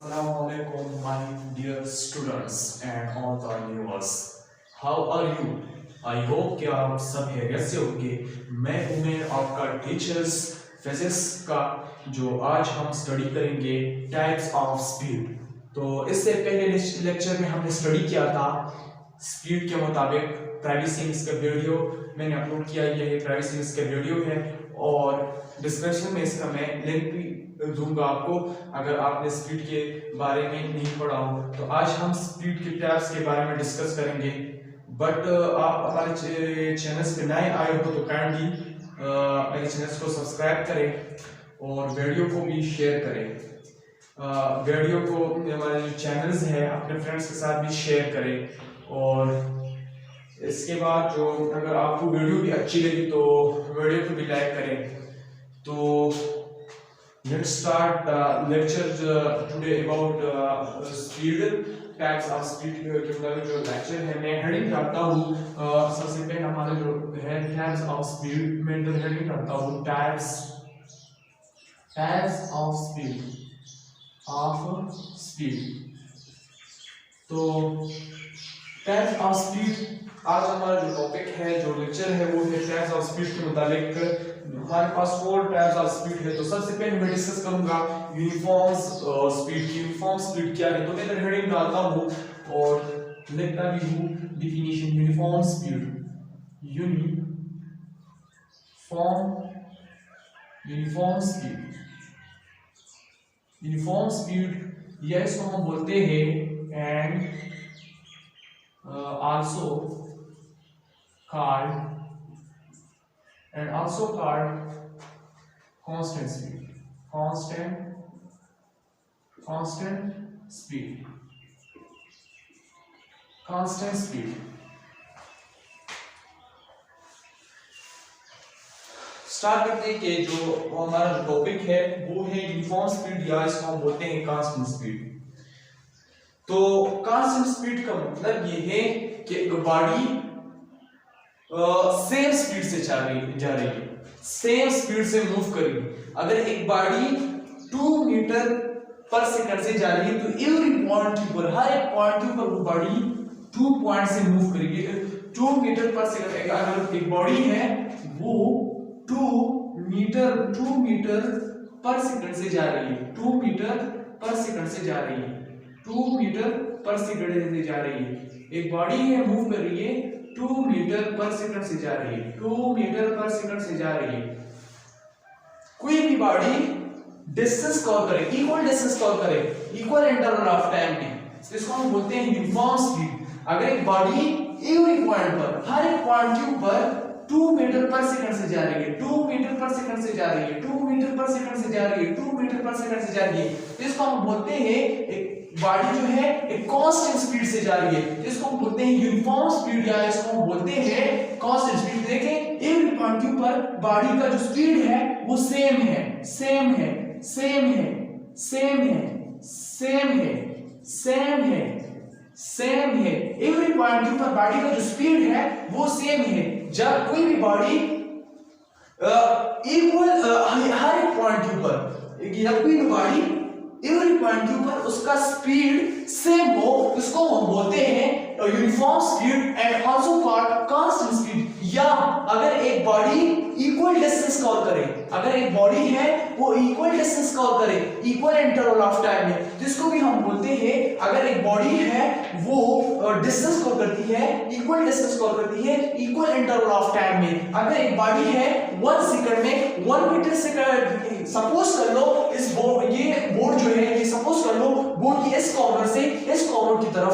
Assalamualaikum, my dear students and all the viewers. How are you? I hope कि आप सब खैरियत से होंगे। मैं उमेर आपका टीचर्स फिजिक्स का जो आज हम स्टडी करेंगे टाइप्स ऑफ स्पीड। तो इससे पहले लेक्चर में हमने स्टडी किया था स्पीड के मुताबिक। प्राइवेसी इसका वीडियो मैंने अपलोड किया, ये प्राइवेसी इसका वीडियो है और डिस्क्रिप्शन में इसका मैं लिंक भी दूंगा आपको अगर आपने स्पीड के बारे में नहीं पढ़ा हो। तो आज हम स्पीड के टाइप्स के बारे में डिस्कस करेंगे। बट आप हमारे चैनल्स पे नए आए हो तो काइंडली मेरे चैनल्स को सब्सक्राइब करें और वीडियो को भी शेयर करें। वीडियो को हमारे जो चैनल्स हैं अपने फ्रेंड्स के साथ भी शेयर करें। और इसके बाद जो अगर आपको वीडियो भी अच्छी लगी तो वीडियो को भी लाइक करें। तो let's start lecture today about speed types of speed के मतलब जो लेक्चर है मैं हेडिंग रखता हूँ। सबसे पहले हमारा जो है types of speed में तो हेडिंग रखता हूँ types of speed। तो types of speed आज हमारा जो टॉपिक है जो लेक्चर है वो है टाइप्स ऑफ स्पीड के मुताबिक। हमारे पास 4 टाइप्स ऑफ स्पीड है। तो सबसे पहले मैं डिस्कस करूंगा यूनिफॉर्म स्पीड। यूनिफॉर्म स्पीड क्या है तो मैं इधर हेडिंग डालता हूं और लिखता भी हूं definition. Uniform speed, uniform speed या इसको हम बोलते हैं and also called constant speed। Start करते हैं कि जो हमारा टॉपिक है वो है यूनिफॉर्म स्पीड या इसको हम बोलते हैं कांस्टेंट स्पीड। तो कांस्टेंट स्पीड का मतलब ये है कि बॉडी सेम स्पीड से जा रही है, सेम स्पीड से मूव करेगी। अगर एक बॉडी 2 मीटर पर सेकंड से जा रही है तो एवरी पॉइंट के ऊपर, हर एक पॉइंट के ऊपर वो बॉडी 2 पॉइंट से मूव करेगी। 2 मीटर पर सेकंड अगर एक बॉडी है वो 2 मीटर पर सेकंड से जा रही है, 2 मीटर पर सेकंड से जा रही है, 2 मीटर पर सेकंड से जा रही है। एक बॉडी है मूव कर रही है 2 मीटर पर सेकंड से जा रही है, 2 मीटर पर सेकंड से जा रही है। कोई भी बॉडी डिस्टेंस कवर करे, इक्वल डिस्टेंस कवर करे इक्वल इंटरवल ऑफ टाइम में, इसको हम बोलते हैं यूनिफॉर्म स्पीड। अगर एक बॉडी एवरी पॉइंट पर, हर एक पॉइंट के ऊपर 2 मीटर पर सेकंड से जा रही है, 2 मीटर पर सेकंड से जा रही है, 2 मीटर पर सेकंड से जा रही है, 2 मीटर पर सेकंड से जा रही है, तो इसको हम बोलते हैं एक बॉडी जो है एक कांस्टेंट स्पीड से जा रही है, इसको हम बोलते हैं यूनिफॉर्म स्पीड या इसको हम बोलते हैं कांस्टेंट स्पीड। देखें एवरी पॉइंट के ऊपर बॉडी का जो स्पीड है वो सेम है। एवरी पॉइंट के ऊपर बॉडी का जो स्पीड है वो सेम है। जब कोई भी बॉडी इक्वल हर एक पॉइंट के ऊपर, जब कोई भी बॉडी एवरी पॉइंट के ऊपर उसका स्पीड सेम हो उसको हम बोलते हैं uniform speed and also called constant speed. या अगर एक बॉडी इक्वल डिस्टेंस कवर करे, अगर एक बॉडी है वो इक्वल डिस्टेंस कवर करे इक्वल इंटरवल ऑफ टाइम में, जिसको भी हम बोलते हैं अगर एक बॉडी है वो डिस्टेंस कवर करती है, इक्वल डिस्टेंस कवर करती है इक्वल इंटरवल ऑफ टाइम में। अगर एक बॉडी है 1 सेकंड में 1 मीटर सेकंड, सपोज कर लो इस बोर्ड जो है ये सपोज कर लो बोर्ड की इस कॉर्नर से इस कॉर्नर की तरफ,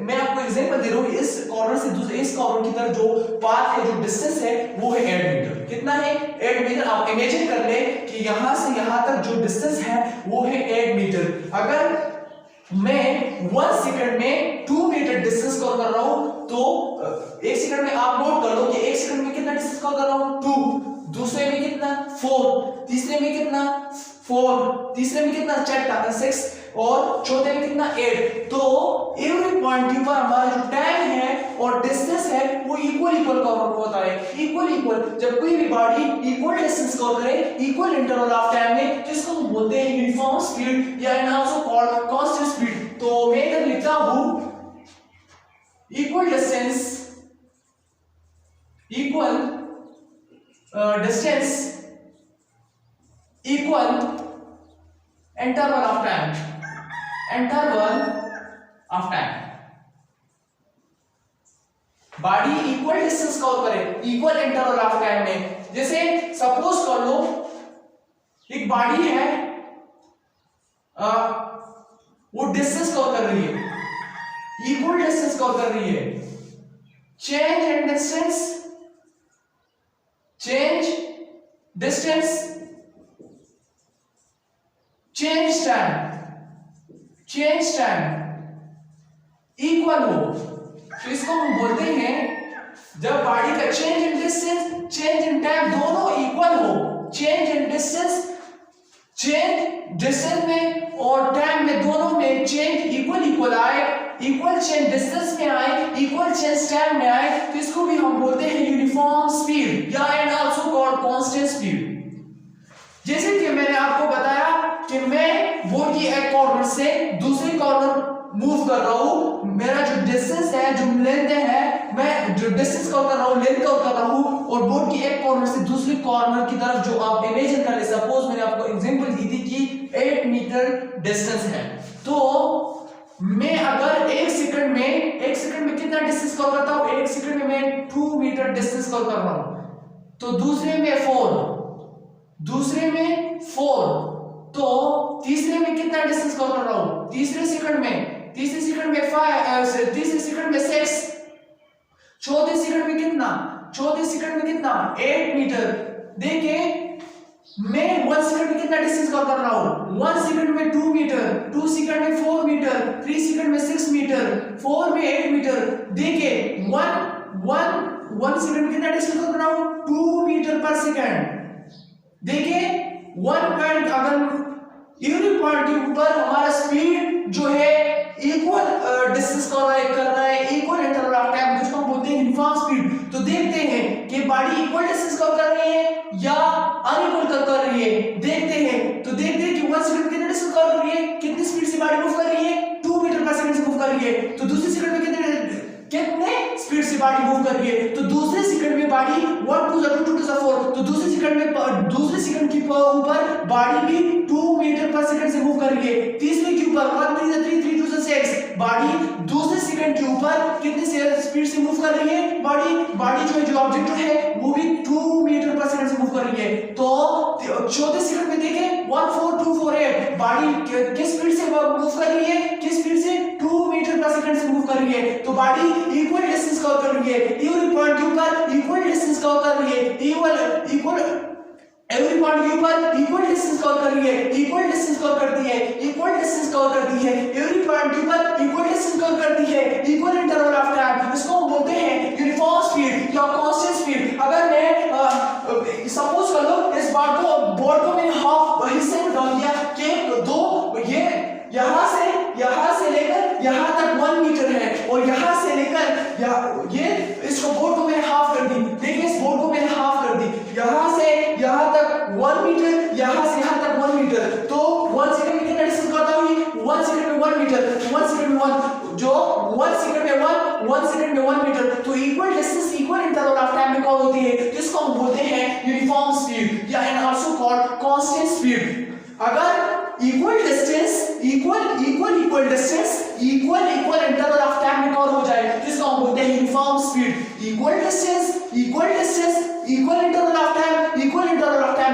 मैं आपको एग्जांपल दे रहा हूं, इस कॉर्नर से दूसरे इस कॉर्नर की तरफ जो पाथ है, जो डिस्टेंस है वो है 8 मीटर। कितना है? 8 मीटर। आप इमेजिन कर ले कि यहां से यहां तक जो डिस्टेंस है वो है 8 मीटर। अगर मैं 1 सेकंड में 2 मीटर डिस्टेंस कवर कर रहा हूं तो 1 सेकंड में आप नोट कर लो कि 1 सेकंड में कितना डिस्टेंस कवर कर रहा हूं 2, दूसरे में कितना 4, तीसरे में कितना 4, तीसरे में कितना 6 और चौथे में कितना 8। तो एवरी पॉइंट के ऊपर हमारा जो टाइम है और डिस्टेंस है वो इक्वल कवर होता है। इक्वल जब कोई भी बॉडी इक्वल डिस्टेंस कवर करे इक्वल इंटरवल ऑफ टाइम में, जिसको हम बोलते हैं यूनिफॉर्म स्पीड या also called equal distance equal interval of time. Body equal distance cover करे इक्वल इंटरवल ऑफ टाइम में। जैसे सपोज कर लो एक बॉडी है, वो डिस्टेंस कवर कर रही है, इक्वल डिस्टेंस कवर कर रही है। Change in distance, change time equal हो, तो इसको हम बोलते हैं जब बॉडी का change in distance, change in time दोनों इक्वल हो। चेंज इन डिस्टेंस में और टाइम में दोनों में चेंज इक्वल आए, इक्वल चेंज डिस्टेंस में आए, इक्वल चेंज टाइम में आए, तो इसको भी हम बोलते हैं यूनिफॉर्म स्पीड या and also called constant speed. जैसे कि मैंने आपको बताया कि मैं बोर्ड की एक कॉर्नर से दूसरे कॉर्नर मूव कर रहा हूं, मेरा जो डिस्टेंस है, जो लेंथ है, मैं जो डिस्टेंस कवर कर रहा हूं, लेंथ कवर कर रहा हूं, और बोर्ड की एक कॉर्नर से दूसरे कॉर्नर की तरफ जो आप इमेजिन कर ले, सपोज मैंने आपको एग्जांपल दी थी कि 8 मीटर डिस्टेंस है, तो मैं अगर एक सेकंड में कितना डिस्टेंस कवर करता हूं, एक सेकंड में मैं 2 मीटर डिस्टेंस कवर कर रहा हूं, तो दूसरे में 4, तो तीसरे में कितना डिस्टेंस कवर कर रहा हूं, तीसरे सेकंड में 5, तीसरे सेकंड में 6, चौथे सेकंड में कितना 8 मीटर। देखिए मैं 1 सेकंड में कितना डिस्टेंस कवर कर रहा हूं, 1 सेकंड में 2 मीटर, 2 सेकंड में 4 मीटर, 3 सेकंड में 6 मीटर, 4 में 8 मीटर। देखिए 1 सेकंड में कितना डिस्टेंस कवर कर रहा हूं, 2 मीटर पर सेकंड। देखिए 1 पॉइंट, अगर यूनिट पॉइंट के ऊपर हमारा स्पीड जो है इक्वल डिस्टेंस कर रहा है, इक्वल इंटरवल ऑफ टाइम, जिसको हम बोलते हैं यूनिफॉर्म स्पीड। तो देखते हैं कि बॉडी इक्वल डिस्टेंस कवर कर रही है या अनइक्वल कर रही है। देखते हैं कि 1 सेकंड में कितने डिस्टेंस कवर कर रही है, कितनी स्पीड से बॉडी मूव कर रही है, 2 मीटर पर सेकंड से मूव कर रही है। तो दूसरे सेकंड में कितने स्पीड से बॉडी मूव कर रही है, तो दूसरे सेकंड में बॉडी 1 2 2 2 4, तो दूसरे सेकंड के ऊपर बॉडी भी 2 मीटर पर सेकंड से मूव कर रही है। तीसरे के ऊपर 1 3 3 3 2 6, बॉडी दूसरे सेकंड के ऊपर कितनी स्पीड से मूव कर रही है, बॉडी जो है, जो ऑब्जेक्ट है, वो भी 2 मीटर पर सेकंड से मूव कर रही है। तो चौथे सेकंड में देखें 1 4 2 4 8, बॉडी किस स्पीड से मूव कर रही है, किस स्पीड से 2 मीटर पर सेकंड से मूव कर रही है। तो बॉडी इक्वल डिस्टेंस कवर कर रही है, एवरी पॉइंट के ऊपर इक्वल डिस्टेंस कवर कर रही है, एवरी पॉइंट के ऊपर इक्वल डिस्टेंस कवर कर रही है, इक्वल डिस्टेंस कवर करती है, एवरी पॉइंट के ऊपर इक्वल डिस्टेंस कवर करती है, इक्वल इंटरवल ऑफ टाइम। इसको हम बोलते हैं यूनिफॉर्म स्पीड या कांस्टेंट स्पीड। अगर मैं सपोज कर लो इस बोर्ड को मैंने हाफ हिस्से में डाल दिया कि दो, ये यहां से लेकर यहां तक 1 मीटर है, और यहां से लेकर ये इसको बोर्ड को मैंने हाफ कर दी। देखिए इस बोर्ड को मैंने हाफ कर दी, यहां से यहां तक 1 मीटर, यहां से यहां तक 1 मीटर। तो 1 सेकंड में कितना डिस्टेंस करता हूं, 1 सेकंड में 1 मीटर, 1 सेकंड में 1, जो 1 सेकंड में 1 सेकंड में 1 मीटर। तो equal distance equal interval of time में कौन होती है, जिसको हम बोलते हैं यूनिफॉर्म स्पीड या and also called constant speed. अगर equal distance equal interval of time में कवर हो जाए, तो इसको हम बोलते हैं uniform speed. Equal distance equal interval of time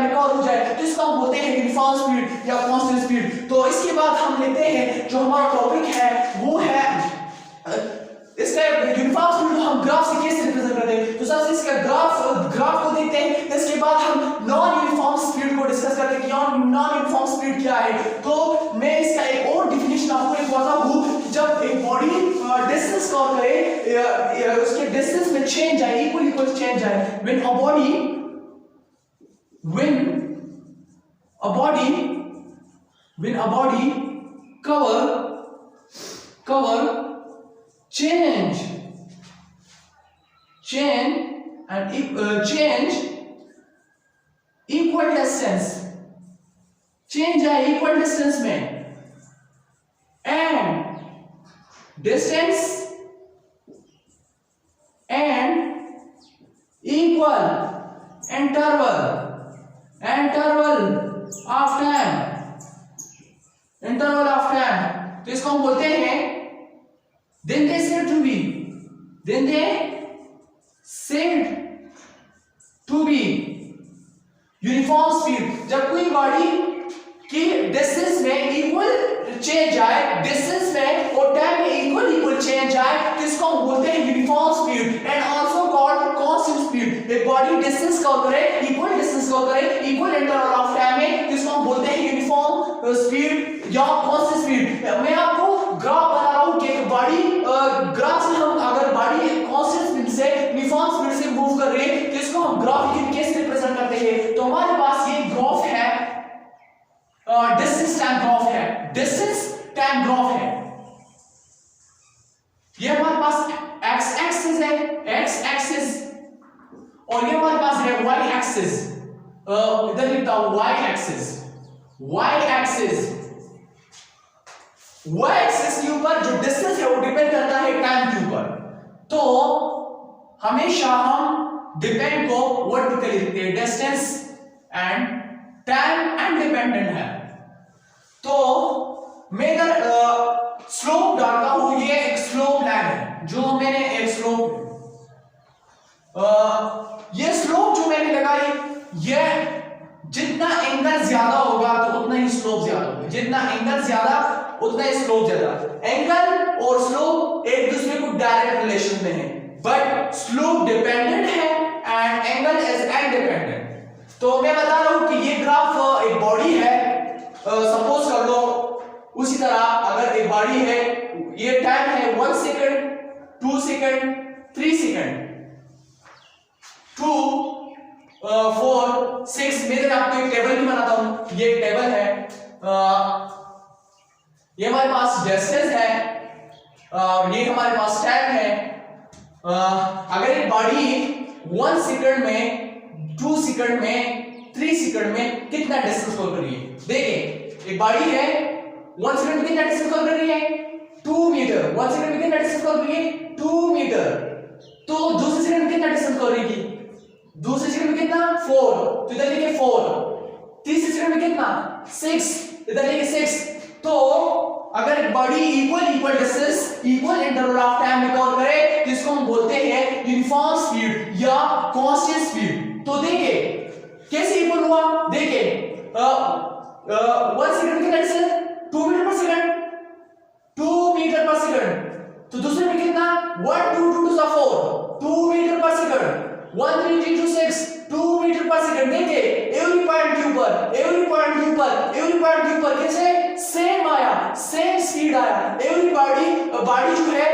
में कवर हो जाए, तो इसको हम बोलते हैं यूनिफॉर्म स्पीड या कांस्टेंट स्पीड। तो इसके बाद हम लेते हैं जो हमारा टॉपिक है, वो है इसका यूनिफॉर्म स्पीड को हम ग्राफ से कैसे रिप्रेजेंट करते हैं। तो सबसे इसका ग्राफ को देखते हैं, इसके बाद हम नॉन यूनिफॉर्म स्पीड को डिस्कस करते हैं कि नॉन यूनिफॉर्म स्पीड क्या है। तो मैं इसका एक और डेफिनेशन आपको बताता हूं, जब एक बॉडी डिस्टेंस कवर करे, उसके डिस्टेंस में चेंज आए, इक्वल चेंज आए, when a body cover change and change equal distance, change है equal distance में, and distance interval of time, interval of time, तो इसको हम बोलते हैं then they said to be uniform speed. जब कोई बॉडी की डिस्टेंस में इक्वल चेंज आए, डिस्टेंस में और टाइम में इक्वल चेंज आए, तो इसको हम बोलते हैं uniform speed and also called constant speed. एक बॉडी डिस्टेंस कवर करे, इक्वल डिस्टेंस कवर करे इक्वल इंटरवल ऑफ टाइम में, तो इसको हम बोलते हैं यूनिफॉर्म स्पीड या कांस्टेंट स्पीड। मैं आपको ग्राफ बना रहा हूं कि एक बॉडी ग्राफ से हम अगर बॉडी कांस्टेंट स्पीड से यूनिफॉर्म स्पीड से मूव कर रही है, तो इसको हम ग्राफ के कैसे रिप्रेजेंट करते हैं। तो हमारे पास ये ग्राफ है, डिस्टेंस टाइम ग्राफ है, डिस्टेंस टाइम ग्राफ है। ये हमारे पास x एक्सिस है, x एक्सिस, और ये हमारे पास है y एक्सिस। इधर लिखता हूं y एक्सिस, y एक्सिस के ऊपर जो डिस्टेंस है वो डिपेंड करता है टाइम के ऊपर। तो हमेशा हम डिपेंड को वर्टिकली लिखते हैं, distance and time and dependent है। तो मैं अगर स्लोप डालता हूं, ये एक स्लोप लाइन है, जो मैंने एक स्लोप, ये स्लोप जो मैंने लगाई, ये जितना एंगल ज्यादा होगा तो उतना ही स्लोप ज्यादा होगा, जितना एंगल ज्यादा उतना ही स्लोप ज्यादा। एंगल और स्लोप एक दूसरे को डायरेक्ट रिलेशन में है, बट स्लोप डिपेंडेंट है एंड एंगल इज इंडिपेंडेंट। तो मैं बता रहा हूं कि ये ग्राफ एक बॉडी है, सपोज कर लो, उसी तरह अगर एक बॉडी है, ये टाइम है 1 सेकंड, 2 सेकंड, 3 सेकंड, 2 4 6। मैं आपको एक टेबल भी बनाता हूं, ये एक टेबल है, ये हमारे पास डिस्टेंस है, ये हमारे पास टाइम है। अगर एक बॉडी 1 सेकंड में, 2 सेकंड में, 3 सेकंड में कितना डिस्टेंस कवर कर रही है, देखिए एक बॉडी है 1 सेकंड में कितना डिस्टेंस कवर कर रही है, 2 मीटर। 1 सेकंड में कितना डिस्टेंस कवर कर रही है, 2 मीटर। तो दूसरे सेकंड में कितना डिस्टेंस कवर करेगी, दूसरे सेकंड में कितना, 4, तो इधर लिखिए 4। तीसरे सेकंड में कितना, 6, इधर लिखिए 6। तो अगर एक body equal distance equal interval of time में कवर करे, तो इसको हम बोलते हैं यूनिफॉर्म स्पीड या कांस्टेंट स्पीड। तो देखिए कैसे इक्वल हुआ, देखिए 1 सेकंड कितना डिस्टेंस, 2 मीटर पर सेकंड, 2 मीटर पर सेकंड। तो दूसरे में कितना, 1 2 2 2 4, 2 मीटर पर सेकंड, 1 3 3 2 6, 2 मीटर पर सेकंड। देखिए एवरी पॉइंट के ऊपर कैसे सेम आया, सेम स्पीड आया। एवरी बॉडी जो है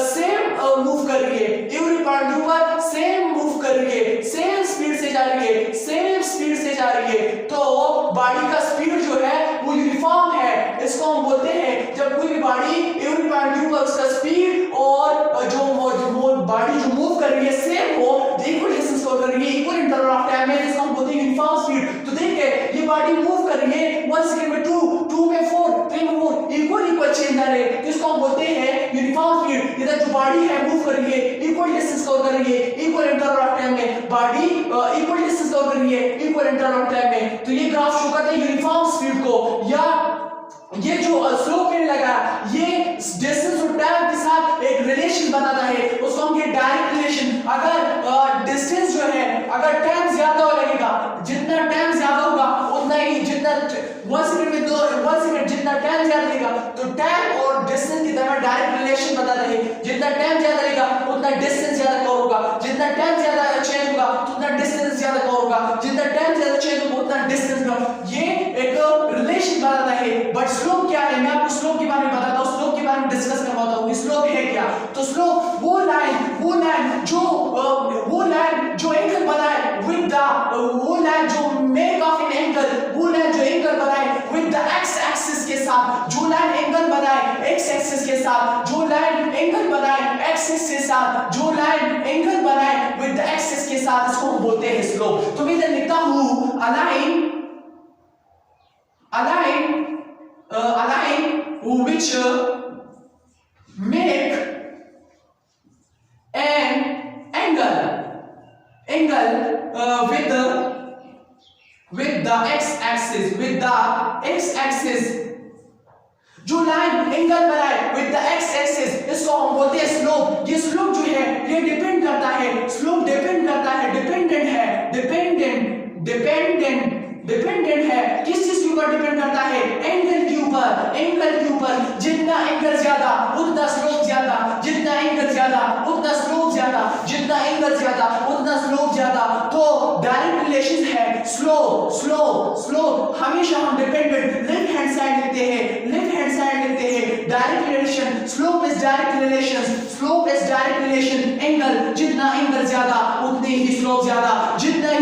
सेम मूव कर रही है, एवरी पॉइंट के ऊपर सेम मूव कर रही है, सेम स्पीड से जा रही है, तो बॉडी का स्पीड जो है वो यूनिफॉर्म है। इसको हम बोलते हैं जब कोई भी बॉडी एवरी पॉइंट के ऊपर उसका स्पीड और जो बॉडी जो मूव कर रही है सेम हो, इक्वल डिस्टेंस कवर कर रही है, इक्वल इंटरवल ऑफ टाइम में, जिसको हम बोलते हैं यूनिफॉर्म स्पीड। तो देखिए ये बॉडी मूव कर रही है 1 सेकंड में 2, 2 में 4, 3 में 4, इक्वल चेंज आ रहे हैं, इसको हम बोलते हैं यूनिफॉर्म स्पीड। इधर जो बॉडी है मूव कर रही है, इक्वल डिस्टेंस कवर कर रही है, इक्वल इंटरवल ऑफ टाइम में, बॉडी इक्वल डिस्टेंस कवर कर रही है, इक्वल इंटरवल ऑफ टाइम में। तो ये ग्राफ शो करता है यूनिफॉर्म स्पीड को, या ये जो स्लोप मैंने लगा, ये डिस्टेंस और टाइम के साथ एक रिलेशन बनाता है, उसको हम ये डायरेक्ट रिलेशन। अगर डिस्टेंस जो है, अगर टाइम ज्यादा लगेगा, जितना टाइम ज्यादा होगा उतना ही, जितना 1 सेकंड में 1 सेकंड जितना टाइम ज्यादा लगेगा, तो टाइम और डिस्टेंस की तरह डायरेक्ट रिलेशन बताता है। जितना टाइम ज्यादा लगेगा उतना डिस्टेंस ज्यादा कवर होगा, जितना टाइम ज्यादा चेंज होगा उतना डिस्टेंस ज्यादा कवर होगा, जितना टाइम ज्यादा चेंज होगा उतना डिस्टेंस कम। ये एक रिलेशन बताता है। बट स्लोप क्या है, मैं आपको स्लोप के बारे में बताता हूं, स्लोप के बारे में डिस्कस करवाता हूं। स्लोप है क्या, तो स्लोप वो लाइन जो एंगल बनाए विद द, वो लाइन जो मेक ऑफ एन एंगल, वो लाइन जो एंगल बनाए विद द एक्स एक्सिस के साथ, जो लाइन एंगल बनाए एक्स एक्सिस के साथ, जो लाइन एंगल बनाए एक्सिस के साथ, जो लाइन एंगल बनाए विद द एक्सिस के साथ, इसको हम बोलते हैं स्लोप। तो मैं इधर लिखता हूं align which make an angle with the the x axis, with the x axis, जो लाइन एंगल बनाए विद द एक्स एक्सिस, इसको हम बोलते हैं स्लोप। ये स्लोप जो है ये डिपेंड करता है, स्लोप डिपेंड करता है, डिपेंडेंट है, डिपेंडेंट है, किस चीज के ऊपर डिपेंड करता है? एंगल के ऊपर, एंगल के ऊपर। जितना एंगल ज्यादा उतना स्लोप ज्यादा, जितना एंगल ज्यादा उतना स्लोप ज्यादा, जितना एंगल ज्यादा उतना स्लोप ज्यादा। तो डायरेक्ट रिलेशन है स्लोप, स्लोप, स्लोप। हमेशा हम डिपेंडेंट लेफ्ट हैंड साइड लिखते हैं, लेफ्ट हैंड साइड लिखते हैं। Direct relation, slope is direct relation, slope is direct relation. Angle, जितना एंगल ज्यादा उतने ही स्लोप ज्यादा, जितना ही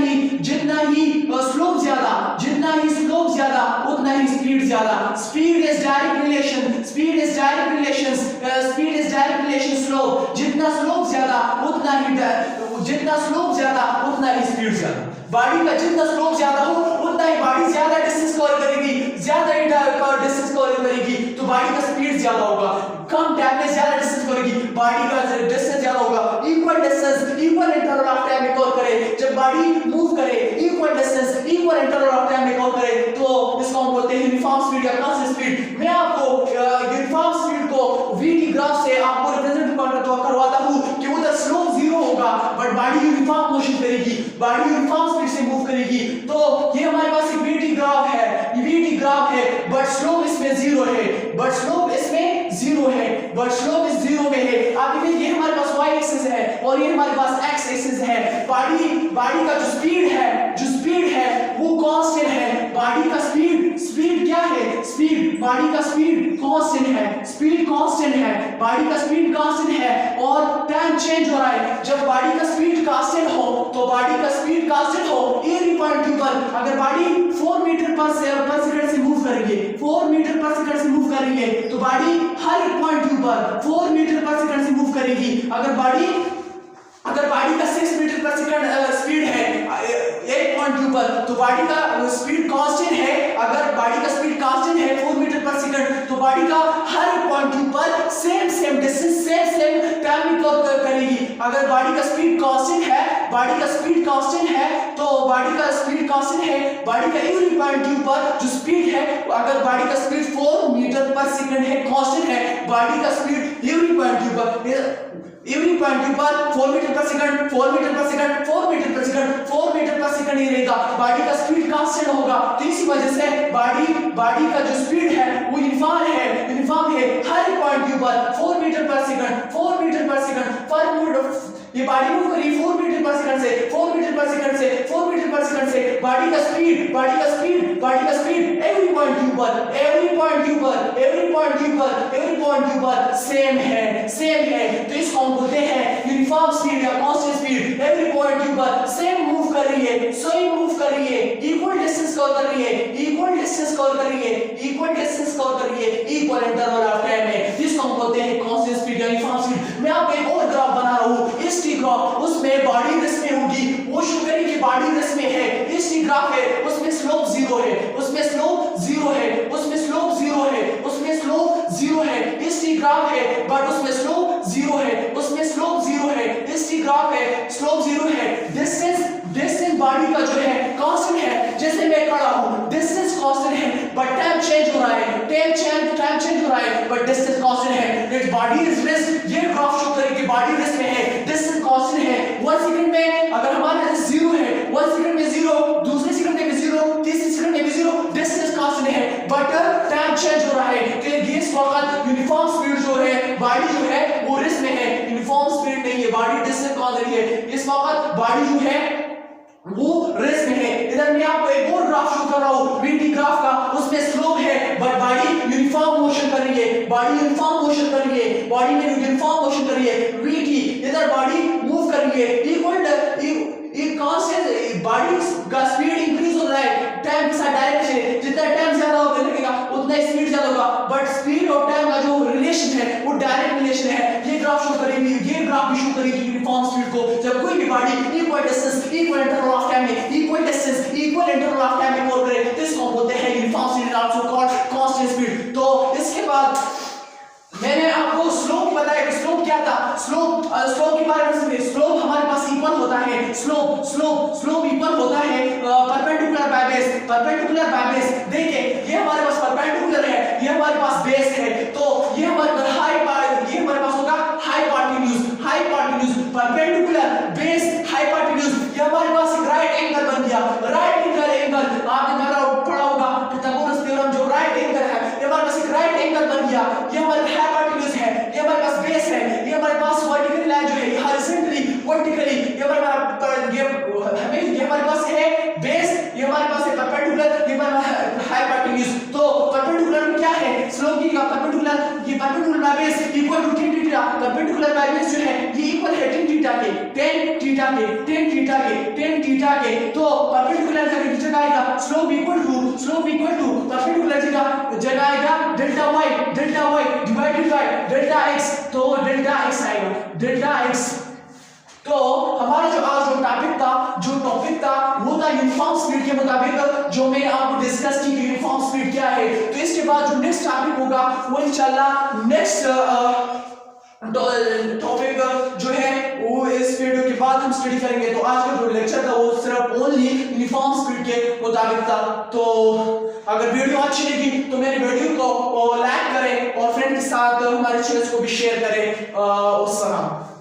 स्लोप ज्यादा, जितना ही स्लोप ज्यादा उतना ही स्पीड ज्यादा। Speed is direct relation, speed is direct relation, speed is direct relation slope. जितना स्लोप ज्यादा उतना ही स्पीड ज्यादा। बॉडी का जितना स्लोप ज्यादा हो उतना ही बॉडी ज्यादा डिस्टेंस कवर करेगी, ज्यादा डिस्टेंस कवर करेगी, तो बॉडी का स्पीड ज्यादा होगा। कम टाइम में ज्यादा डिस्टेंस करेगी, बॉडी का डिस्टेंस ज्यादा होगा। Equal distance equal interval of time में कवर करे, जब बॉडी मूव करे equal distance equal interval of time में कवर करे, तो इसको हम बोलते हैं यूनिफॉर्म स्पीड या कांस्टेंट स्पीड। मैं आपको यूनिफॉर्म स्पीड को वीटी ग्राफ से आपको रिप्रेजेंट करवाता हूं कि उधर स्लोप जीरो होगा बट बॉडी यूनिफॉर्म मोशन करेगी, बॉडी यूनिफॉर्म स्पीड से मूव करेगी। तो ये हमारे पास एक वीटी ग्राफ है, वीटी ग्राफ है, बट स्लोप इसमें जीरो है, बट स्लोप इसमें जीरो है, बट स्लोप इस जीरो में है। आप ये हमारे पास y एक्सिस है और ये हमारे पास x एक्सिस है। बॉडी का जो स्पीड है वो कांस्टेंट है। बॉडी का स्पीड क्या है? स्पीड, बॉडी का स्पीड कांस्टेंट है, स्पीड कांस्टेंट है, बॉडी का स्पीड कांस्टेंट है और टाइम चेंज हो रहा है। जब बॉडी का स्पीड कांस्टेंट हो तो बॉडी का स्पीड कांस्टेंट हो एवरी पॉइंट के ऊपर। अगर बॉडी 4 मीटर पर सेकंड से मूव कर रही है, 4 मीटर पर सेकंड से मूव कर रही है, तो बॉडी हर एक पॉइंट के ऊपर 4 मीटर पर सेकंड से मूव करेगी। अगर बॉडी का 6 मीटर पर सेकंड स्पीड है एक पॉइंट के ऊपर, तो बॉडी का स्पीड कांस्टेंट है। अगर बॉडी का स्पीड कांस्टेंट है 4 मीटर पर सेकंड, तो बॉडी का हर एक पॉइंट के ऊपर सेम डिस्टेंस सेम टाइम में कवर करेगी। अगर बॉडी का स्पीड कांस्टेंट है, बॉडी का स्पीड कांस्टेंट है, तो बॉडी का स्पीड कांस्टेंट है, बॉडी का एवरी पॉइंट के ऊपर जो स्पीड है, अगर बॉडी का स्पीड 4 मीटर पर सेकंड है, कांस्टेंट है, बॉडी का स्पीड एवरी पॉइंट के ऊपर 4 मीटर पर सेकंड, 4 मीटर पर सेकंड, 4 मीटर पर सेकंड, 4 मीटर पर सेकंड ही रहेगा। बॉडी का स्पीड कांस्टेंट होगा। तो इसी वजह से बॉडी का जो स्पीड है वो यूनिफॉर्म है हर पॉइंट के ऊपर 4 मीटर पर सेकंड, 4 मीटर पर सेकंड पर मिनट। ये बॉडी मूव कर रही है 4 मीटर पर सेकंड से, 4 मीटर पर सेकंड से, 4 मीटर पर सेकंड से। बॉडी का स्पीड एवरी पॉइंट के ऊपर सेम है। तो इसको हम बोलते हैं यूनिफॉर्म स्पीड या कांस्टेंट स्पीड। एवरी पॉइंट के ऊपर सेम मूव कर रही है, इक्वल डिस्टेंस कवर कर रही है, इक्वल इंटरवल ऑफ टाइम में। इसको हम बोलते हैं कांस्टेंट स्पीड या यूनिफॉर्म स्पीड। मैं आपको एक और ग्राफ बना रहा हूं, इस ग्राफ, उसमें बॉडी रेस्ट में होगी, वो शो करेगी बॉडी रेस्ट में है। इस ग्राफ है, उसमें स्लोप जीरो है, उसमें स्लोप जीरो है। इस ग्राफ है बट उसमें स्लोप जीरो है, इस ग्राफ है स्लोप जीरो है। डिस्टेंस बॉडी का जो है कांस्टेंट है। जैसे मैं खड़ा हूं, डिस्टेंस कांस्टेंट है बट टाइम चेंज हो रहा है, बट डिस्टेंस कांस्टेंट है। इट बॉडी इज रेस्ट, ये ग्राफ शो करेगी बॉडी रेस्ट में है, डिस्टेंस कांस्टेंट है। 1 सेकंड में अगर हमारा जीरो है, 1 सेकंड में जीरो, दूसरे सेकंड में भी जीरो, तीसरे सेकंड में भी जीरो, डिस्टेंस कांस्टेंट है बट टाइम चेंज हो रहा है। तो ये इस वक्त यूनिफॉर्म स्पीड जो है, बॉडी जो है वो रेस्ट में है, यूनिफॉर्म स्पीड नहीं है, बॉडी डिस्टेंस कांस्टेंट है। इस वक्त बॉडी जो है वो रेस्ट में है। इधर मैं आपको एक और ग्राफ शो कर रहा हूं वीटी ग्राफ का, उसमें स्लोप है बट बॉडी यूनिफॉर्म मोशन कर रही है, बॉडी में यूनिफॉर्म मोशन कर रही है। वीटी इधर बॉडी मूव कर रही है, एक कांस्टेंट बॉडी का स्पीड इंक्रीज हो रहा है टाइम के साथ डायरेक्शन। जितना टाइम ज्यादा होगा लगेगा उतना स्पीड ज्यादा होगा, बट स्पीड और टाइम का जो रिलेशन है वो डायरेक्ट रिलेशन है। ये ग्राफ शो करेगी, ये ग्राफ भी शो करेगी यूनिफॉर्म स्पीड को। जब कोई भी body equal distance equal interval of time में कवर करे तो इसको बोलते हैं uniform speed, also called constant speed. तो इसके बाद मैंने आपको स्लोप बताया कि स्लोप क्या था। स्लोप के बारे में, स्लोप हमारे पास इक्वल होता है स्लोप इक्वल होता है perpendicular by base, perpendicular by base. देखिए ये हमारे पास परपेंडिकुलर है, ये हमारे पास बेस है, तो ये हमारे पास ये हमारे पास होगा हाइपोटेन्यूज परपेंडिकुलर बेस हाइपोटेन्यूज। ये हमारे पास एक राइट एंगल बन गया, राइट एंगल आपने पढ़ा होगा पिथागोरस थ्योरम, जो राइट एंगल है, ये हमारे पास एक राइट एंगल बन गया। ये हमारे हाइपोटेन्यूज है, ये हमारे पास बेस है, ये हमारे पास वर्टिकल लाइन जो है ये हॉरिजॉन्टली वर्टिकली, ये हमारे पास है बेस, ये हमारे पास है परपेंडिकुलर, ये हमारा हाइपोटेन्यूज। तो परपेंडिकुलर में क्या है, स्लोप की परपेंडिकुलर, ये perpendicular by base equal to tan theta, perpendicular by base जो है ये इक्वल है tan थीटा के, तो परपेंडिकुलर की जगह आएगा स्लोप इक्वल टू परपेंडिकुलर जगह आएगा delta y divided by delta x, तो डेल्टा x आएगा, डेल्टा x। तो हमारा जो आज जो टॉपिक था वो था यूनिफॉर्म स्पीड के मुताबिक, जो मैंने आपको डिस्कस की यूनिफॉर्म स्पीड क्या है। तो इसके बाद जो नेक्स्ट टॉपिक होगा वो इंशाल्लाह नेक्स्ट टॉपिक जो है वो इस वीडियो के बाद हम स्टडी करेंगे। तो आज का जो लेक्चर था वो सिर्फ ओनली यूनिफॉर्म स्पीड के मुताबिक था। तो अगर वीडियो अच्छी लगी तो मेरे वीडियो को लाइक करें और फ्रेंड के साथ हमारे चैनल को भी शेयर करें।